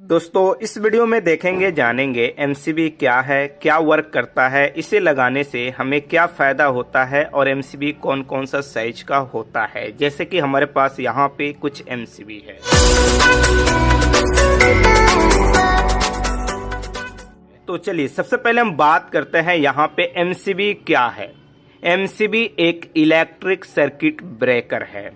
दोस्तों इस वीडियो में देखेंगे जानेंगे एमसीबी क्या है, क्या वर्क करता है, इसे लगाने से हमें क्या फ़ायदा होता है और एमसीबी कौन कौन सा साइज का होता है। जैसे कि हमारे पास यहाँ पे कुछ एमसीबी है। तो चलिए सबसे पहले हम बात करते हैं यहाँ पे एमसीबी क्या है। एमसीबी एक इलेक्ट्रिक सर्किट ब्रेकर है।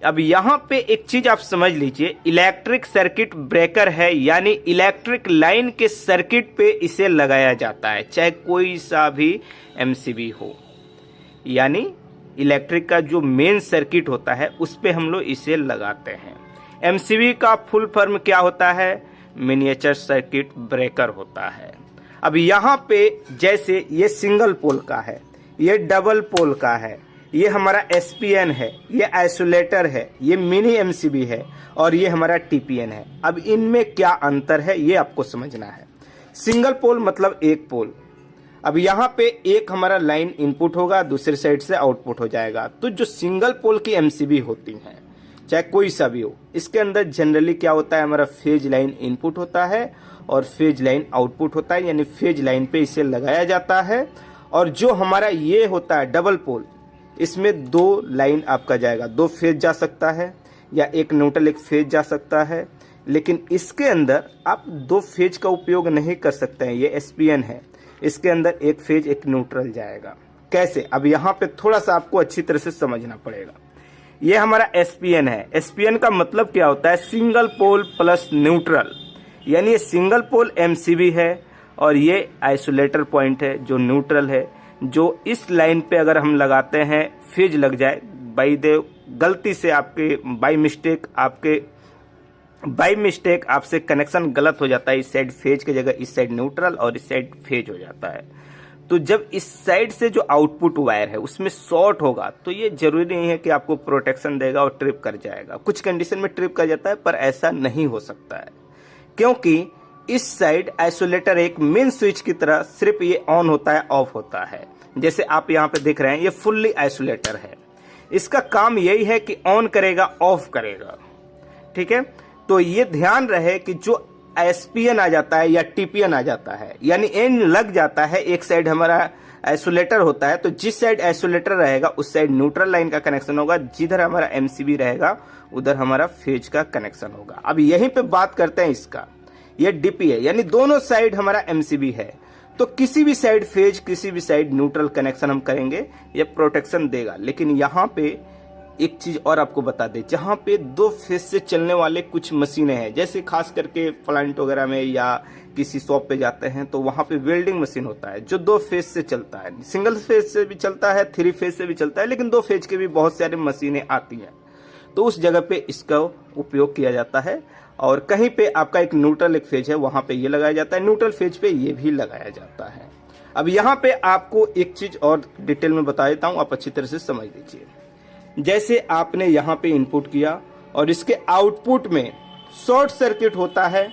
अब यहाँ पे एक चीज आप समझ लीजिए, इलेक्ट्रिक सर्किट ब्रेकर है यानी इलेक्ट्रिक लाइन के सर्किट पे इसे लगाया जाता है, चाहे कोई सा भी एमसीबी हो। यानी इलेक्ट्रिक का जो मेन सर्किट होता है उस पे हम लोग इसे लगाते हैं। एमसीबी का फुल फॉर्म क्या होता है? मिनिएचर सर्किट ब्रेकर होता है। अब यहाँ पे जैसे ये सिंगल पोल का है, ये डबल पोल का है, ये हमारा एसपीएन है, ये आइसोलेटर है, ये मिनी एमसीबी है और ये हमारा टीपीएन है। अब इनमें क्या अंतर है ये आपको समझना है। सिंगल पोल मतलब एक पोल। अब यहाँ पे एक हमारा लाइन इनपुट होगा, दूसरी साइड से आउटपुट हो जाएगा। तो जो सिंगल पोल की एमसीबी होती हैं, चाहे कोई सा भी हो, इसके अंदर जनरली क्या होता है, हमारा फेज लाइन इनपुट होता है और फेज लाइन आउटपुट होता है, यानी फेज लाइन पे इसे लगाया जाता है। और जो हमारा ये होता है डबल पोल, इसमें दो लाइन आपका जाएगा, दो फेज जा सकता है या एक न्यूट्रल एक फेज जा सकता है। लेकिन इसके अंदर आप दो फेज का उपयोग नहीं कर सकते हैं। ये एसपीएन है, इसके अंदर एक फेज एक न्यूट्रल जाएगा। कैसे? अब यहाँ पे थोड़ा सा आपको अच्छी तरह से समझना पड़ेगा। ये हमारा एसपीएन है। एसपीएन का मतलब क्या होता है? सिंगल पोल प्लस न्यूट्रल, यानी ये सिंगल पोल एमसीबी है और ये आइसोलेटर पॉइंट है जो न्यूट्रल है। जो इस लाइन पे अगर हम लगाते हैं, फेज लग जाए गलती से आपके बाई मिस्टेक आपसे कनेक्शन गलत हो जाता है, इस साइड फेज की जगह इस साइड न्यूट्रल और इस साइड फेज हो जाता है। तो जब इस साइड से जो आउटपुट वायर है उसमें शॉर्ट होगा तो ये जरूरी नहीं है कि आपको प्रोटेक्शन देगा और ट्रिप कर जाएगा। कुछ कंडीशन में ट्रिप कर जाता है पर ऐसा नहीं हो सकता है, क्योंकि इस साइड आइसोलेटर एक मेन स्विच की तरह सिर्फ ये ऑन होता है ऑफ होता है। जैसे आप यहाँ पे देख रहे हैं, ये फुल्ली आइसोलेटर है। इसका काम यही है कि ऑन करेगा ऑफ करेगा, ठीक है। तो ये ध्यान रहे कि जो एसपीएन आ जाता है या टीपीएन आ जाता है, यानी एन लग जाता है, एक साइड हमारा आइसोलेटर होता है, तो जिस साइड आइसोलेटर रहेगा उस साइड न्यूट्रल लाइन का कनेक्शन होगा, जिधर हमारा एमसीबी रहेगा उधर हमारा फेज का कनेक्शन होगा। अब यहीं पे बात करते हैं इसका, ये डीपी है यानी दोनों साइड हमारा एमसीबी है। तो किसी भी साइड फेज, किसी भी साइड न्यूट्रल कनेक्शन हम करेंगे, ये प्रोटेक्शन देगा। लेकिन यहाँ पे एक चीज और आपको बता दें, जहाँ पे दो फेज से चलने वाले कुछ मशीनें हैं, जैसे खास करके प्लांट वगैरह में या किसी शॉप पे जाते हैं तो वहां पे वेल्डिंग मशीन होता है जो दो फेज से चलता है। सिंगल फेज से भी चलता है, थ्री फेज से भी चलता है, लेकिन दो फेज के भी बहुत सारी मशीनें आती हैं। तो उस जगह पे इसका उपयोग किया जाता है। और कहीं पे आपका एक न्यूट्रल एक फेज है, वहां पे ये लगाया जाता है, न्यूट्रल फेज पे ये भी लगाया जाता है। अब यहाँ पे आपको एक चीज और डिटेल में बता देता हूँ, आप अच्छी तरह से समझ लीजिए। जैसे आपने यहाँ पे इनपुट किया और इसके आउटपुट में शॉर्ट सर्किट होता है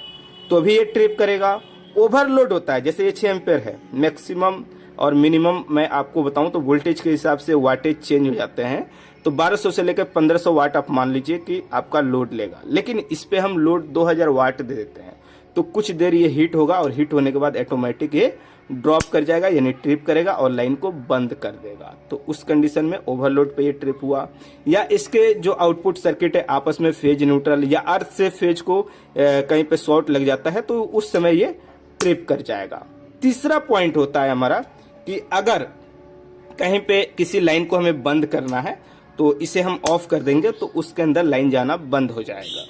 तो भी ये ट्रिप करेगा। ओवरलोड होता है, जैसे ये 6 एम्पेयर है, मैक्सिमम और मिनिमम मैं आपको बताऊं तो वोल्टेज के हिसाब से वाटेज चेंज हो जाते हैं। तो 1200 से लेकर 1500 वाट आप मान लीजिए कि आपका लोड लेगा, लेकिन इस पे हम लोड 2000 वाट दे देते हैं। तो कुछ देर ये हीट होगा और हीट होने के बाद ऑटोमेटिक ये ड्रॉप कर जाएगा, यानी ट्रिप करेगा और लाइन को बंद कर देगा। तो उस कंडीशन में ओवरलोड पे ये ट्रिप हुआ, या इसके जो आउटपुट सर्किट है आपस में फेज न्यूट्रल या अर्थ से फेज को कहीं पे शॉर्ट लग जाता है तो उस समय ये ट्रिप कर जाएगा। तीसरा पॉइंट होता है हमारा कि अगर कहीं पे किसी लाइन को हमें बंद करना है तो इसे हम ऑफ कर देंगे तो उसके अंदर लाइन जाना बंद हो जाएगा।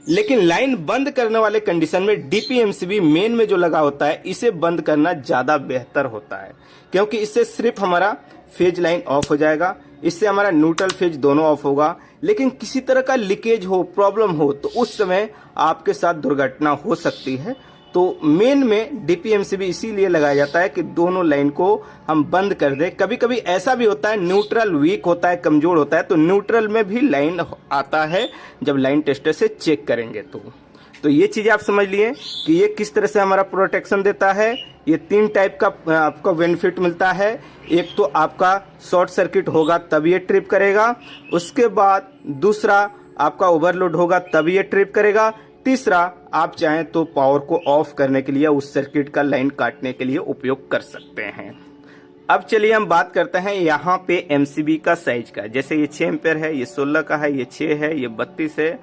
लेकिन लाइन बंद करने वाले कंडीशन में डीपीएमसीबी मेन में जो लगा होता है इसे बंद करना ज्यादा बेहतर होता है, क्योंकि इससे सिर्फ हमारा फेज लाइन ऑफ हो जाएगा, इससे हमारा न्यूट्रल फेज दोनों ऑफ होगा। लेकिन किसी तरह का लीकेज हो, प्रॉब्लम हो तो उस समय आपके साथ दुर्घटना हो सकती है। तो मेन में डीपीएमसीबी इसीलिए लगाया जाता है कि दोनों लाइन को हम बंद कर दें। कभी कभी ऐसा भी होता है न्यूट्रल वीक होता है, कमजोर होता है, तो न्यूट्रल में भी लाइन आता है जब लाइन टेस्टर से चेक करेंगे। तो ये चीजें आप समझ लिए कि ये किस तरह से हमारा प्रोटेक्शन देता है। ये 3 टाइप का आपको बेनिफिट मिलता है। एक तो आपका शॉर्ट सर्किट होगा तब ये ट्रिप करेगा, उसके बाद दूसरा आपका ओवरलोड होगा तब ये ट्रिप करेगा, तीसरा, आप चाहें तो पावर को ऑफ करने के लिए उस सर्किट का लाइन काटने के लिए उपयोग कर सकते हैं। अब चलिए हम बात करते हैं यहाँ पे एमसीबी का साइज का। जैसे ये 6 एम्पेयर है, ये 16 का है, ये 6 है, ये 32 है,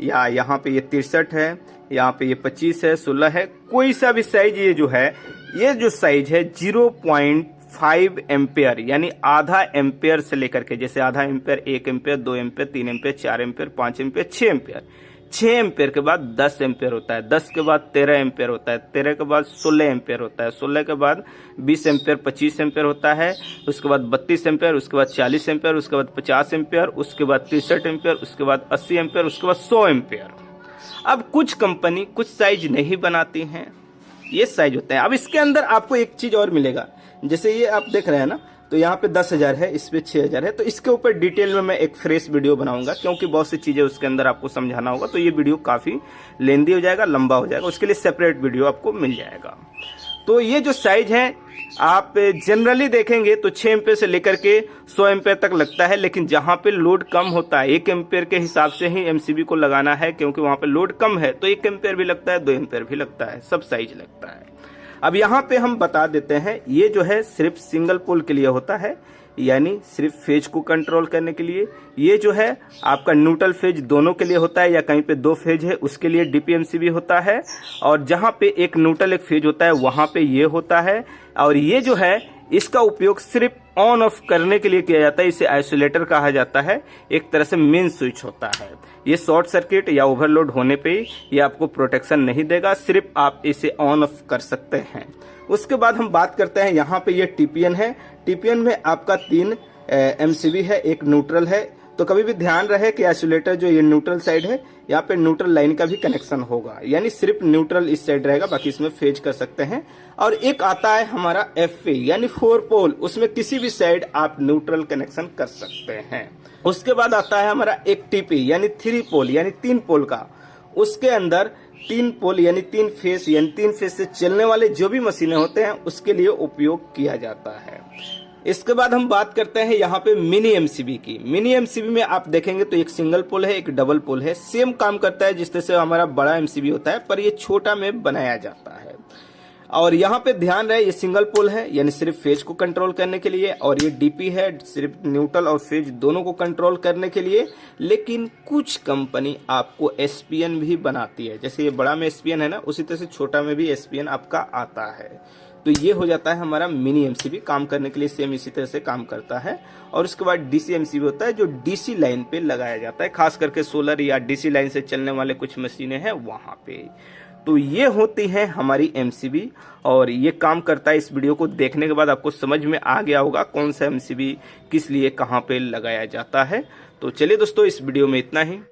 या यहाँ पे ये 63 है, यहाँ पे ये 25 है, 16 है। कोई सा भी साइज ये जो है, ये जो साइज है 0.5 एम्पेयर यानी आधा एम्पेयर से लेकर के, जैसे आधा ampere, 1 ampere, 2 ampere, 3 ampere, 4 ampere, 5 ampere, 6 ampere. 6 ampere के बाद 10 एम्पेयर होता है, 10 के बाद 13 एम्पेयर होता है, 13 के बाद 16 एम्पेयर होता है, 16 के बाद 20 एम्पेयर, 25 एम्पेयर होता है, उसके बाद 32 एम्पेयर, उसके बाद 40 एम्पेयर, उसके बाद 50 एम्पेयर, उसके बाद 63 एम्पेयर, उसके बाद 80 एम्पेयर, उसके बाद 100 एम्पेयर। अब कुछ कंपनी कुछ साइज नहीं बनाती हैं, ये साइज होते हैं। अब इसके अंदर आपको एक चीज और मिलेगा, जैसे ये आप देख रहे हैं ना, तो यहाँ पे 10,000 है, इस पे 6,000 है। तो इसके ऊपर डिटेल में मैं एक फ्रेश वीडियो बनाऊंगा, क्योंकि बहुत सी चीजें उसके अंदर आपको समझाना होगा। तो ये वीडियो काफी लेंदी हो जाएगा, लंबा हो जाएगा, उसके लिए सेपरेट वीडियो आपको मिल जाएगा। तो ये जो साइज है आप जनरली देखेंगे तो 6 एम्पेयर से लेकर के 100 एम्पेयर तक लगता है, लेकिन जहां पे लोड कम होता है 1 एम्पेयर के हिसाब से ही एमसीबी को लगाना है, क्योंकि वहां पे लोड कम है तो 1 एम्पेयर भी लगता है, 2 एम्पेयर भी लगता है, सब साइज लगता है। अब यहाँ पे हम बता देते हैं, ये जो है सिर्फ सिंगल पोल के लिए होता है, यानी सिर्फ फेज को कंट्रोल करने के लिए। ये जो है आपका न्यूट्रल फेज दोनों के लिए होता है, या कहीं पे 2 फेज है उसके लिए डीपीएमसीबी होता है, और जहां पे एक न्यूट्रल एक फेज होता है वहां पे ये होता है। और ये जो है इसका उपयोग सिर्फ ऑन ऑफ करने के लिए किया जाता है, इसे आइसोलेटर कहा जाता है, एक तरह से मेन स्विच होता है। ये शॉर्ट सर्किट या ओवरलोड होने पे ये आपको प्रोटेक्शन नहीं देगा, सिर्फ आप इसे ऑन ऑफ कर सकते हैं। उसके बाद हम बात करते हैं, यहाँ पे ये टीपीएन है, टीपीएन में आपका 3 एमसीबी है, एक न्यूट्रल है। तो कभी भी ध्यान रहे कि आइसोलेटर जो ये न्यूट्रल साइड है, यहाँ पे न्यूट्रल लाइन का भी कनेक्शन होगा, यानी सिर्फ न्यूट्रल इस साइड रहेगा, बाकी इसमें फेज कर सकते हैं। और एक आता है हमारा एफए यानी 4 पोल, उसमें किसी भी साइड आप न्यूट्रल कनेक्शन कर सकते हैं। उसके बाद आता है हमारा एक टीपी यानी 3 पोल यानी 3 पोल का, उसके अंदर 3 पोल यानी 3 फेस यानी 3 फेस से चलने वाले जो भी मशीनें होते हैं उसके लिए उपयोग किया जाता है। इसके बाद हम बात करते हैं यहाँ पे मिनी एमसीबी की। मिनी एमसीबी में आप देखेंगे तो एक सिंगल पोल है, एक डबल पोल है, सेम काम करता है जिस तरह से हमारा बड़ा एमसीबी होता है, पर ये छोटा में बनाया जाता है। और यहाँ पे ध्यान रहे, ये सिंगल पोल है यानी सिर्फ फेज को कंट्रोल करने के लिए, और ये डीपी है सिर्फ न्यूट्रल और फेज दोनों को कंट्रोल करने के लिए। लेकिन कुछ कंपनी आपको एसपीएन भी बनाती है, जैसे ये बड़ा में एसपीएन है ना, उसी तरह से छोटा में भी एसपीएन आपका आता है। तो ये हो जाता है हमारा मिनी एमसीबी, काम करने के लिए सेम इसी तरह से काम करता है। और उसके बाद डीसी एमसीबी होता है, जो डीसी लाइन पे लगाया जाता है, खास करके सोलर या डीसी लाइन से चलने वाले कुछ मशीनें हैं वहां पे। तो ये होती है हमारी एमसीबी, और ये काम करता है। इस वीडियो को देखने के बाद आपको समझ में आ गया होगा कौन सा एमसीबी किस लिए कहाँ पे लगाया जाता है। तो चलिए दोस्तों, इस वीडियो में इतना ही।